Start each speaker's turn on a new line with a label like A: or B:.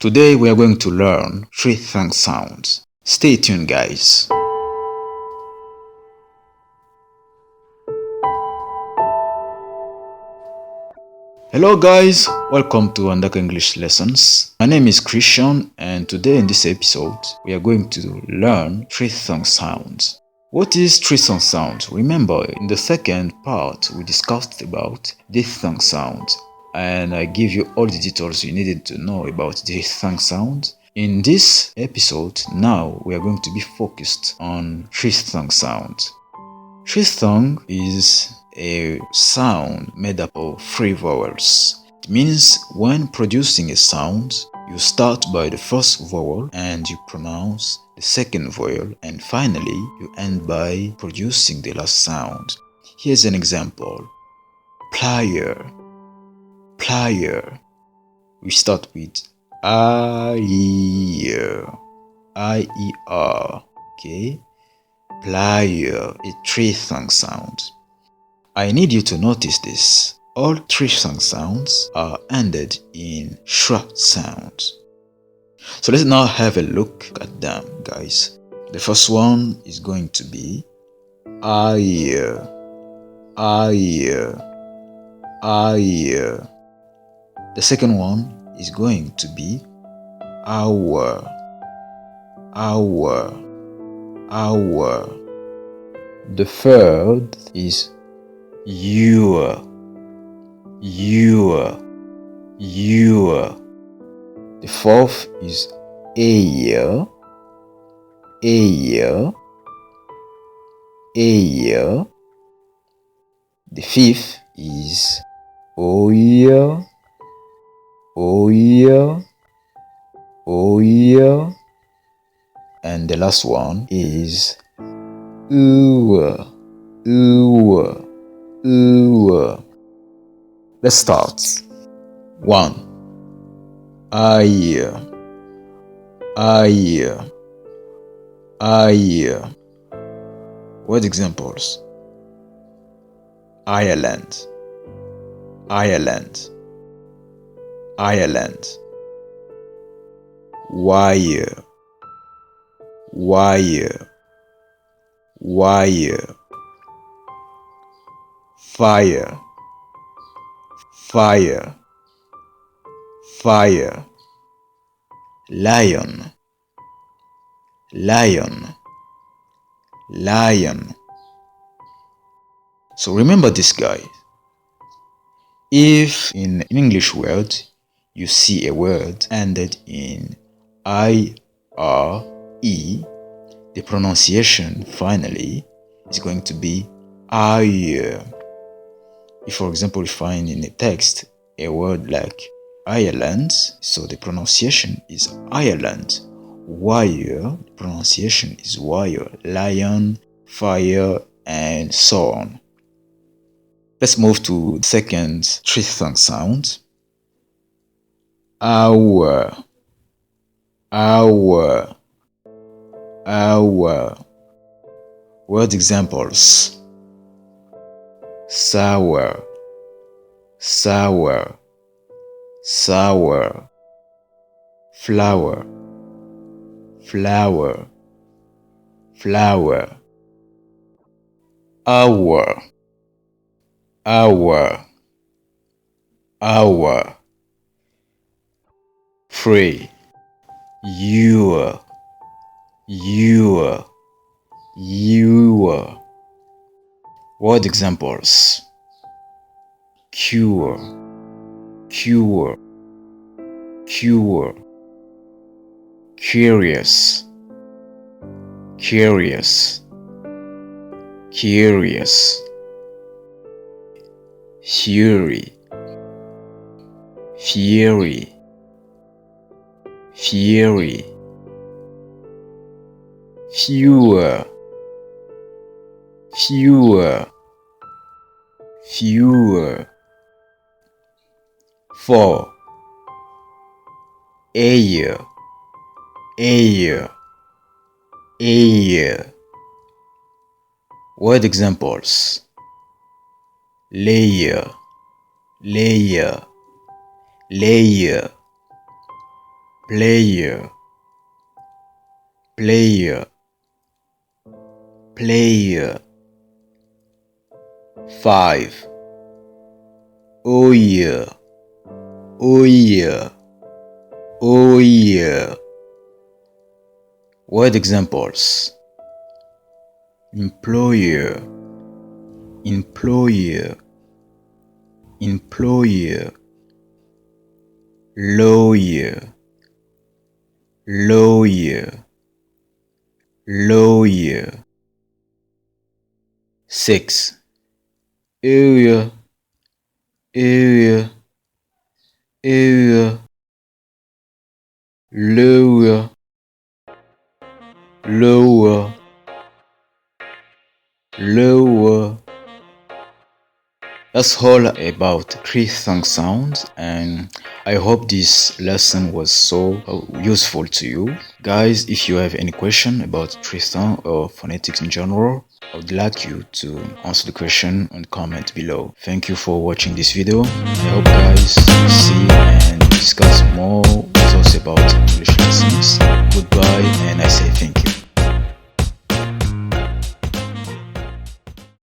A: Today we are going to learn Triphthong sounds. Stay tuned, guys. Hello guys, welcome to Andaka English Lessons. My name is Christian and today in this episode we are going to learn Triphthong sounds. What is Triphthong sounds? Remember, in the second part we discussed about diphthong sounds and I give you all the details you needed to know about diphthong sounds. In this episode, now we are going to be focused on Triphthong sounds. Triphthong is a sound made up of 3 vowels. It means when producing a sound, you start by the first vowel and you pronounce the second vowel, and finally you end by producing the last sound. Here's an example. Plier, plier. We start with I-E-R, I-E-R, okay? Plier, a triphthong sound. I need you to notice this. All triphthong sounds are ended in schwa sounds. So let's now have a look at them, guys. The first one is going to be I-E-R, I-E-R, I-E-R. The second one is going to be hour, hour, hour. The third is your, your, your. The fourth is air, air, air. The fifth is oil, oil, oil. And the last one is ooh, ooh, ooh. Let's start. 1. Aye, aye, aye. What examples? Ireland, Ireland, Ireland. Wire, wire, wire. Fire, fire, fire. Lion, lion, lion. So remember this, guy. If in an English word you see a word ended in I-R-E, the pronunciation finally is going to be I. If, for example, you find in a text a word like Ireland, so the pronunciation is Ireland. Wire, the pronunciation is wire. Lion, fire, and so on. Let's move to the second triphthong sound. Hour, hour, hour. Word examples. Sour, sour, sour. Flower, flower, flower. Hour, hour, hour. Free, you, you, you. Word examples. Cure, cure, cure. Curious, curious, curious. Fury, fury, fury. Fewer, fewer, fewer. 4. Air, air, air. Word examples. Layer, layer, layer. player, player, player. 5. Oh yeah, oh yeah, oh yeah. Word examples: employer, employer, employer. Lawyer, lawyer, lawyer. 6. Area, area, area. Lower, lower, lower. That's all about Triphthong sounds, and I hope this lesson was so useful to you. Guys, if you have any question about Triphthong or phonetics in general, I would like you to answer the question and comment below. Thank you for watching this video. I hope guys see and discuss more results about English lessons. Goodbye, and I say thank you.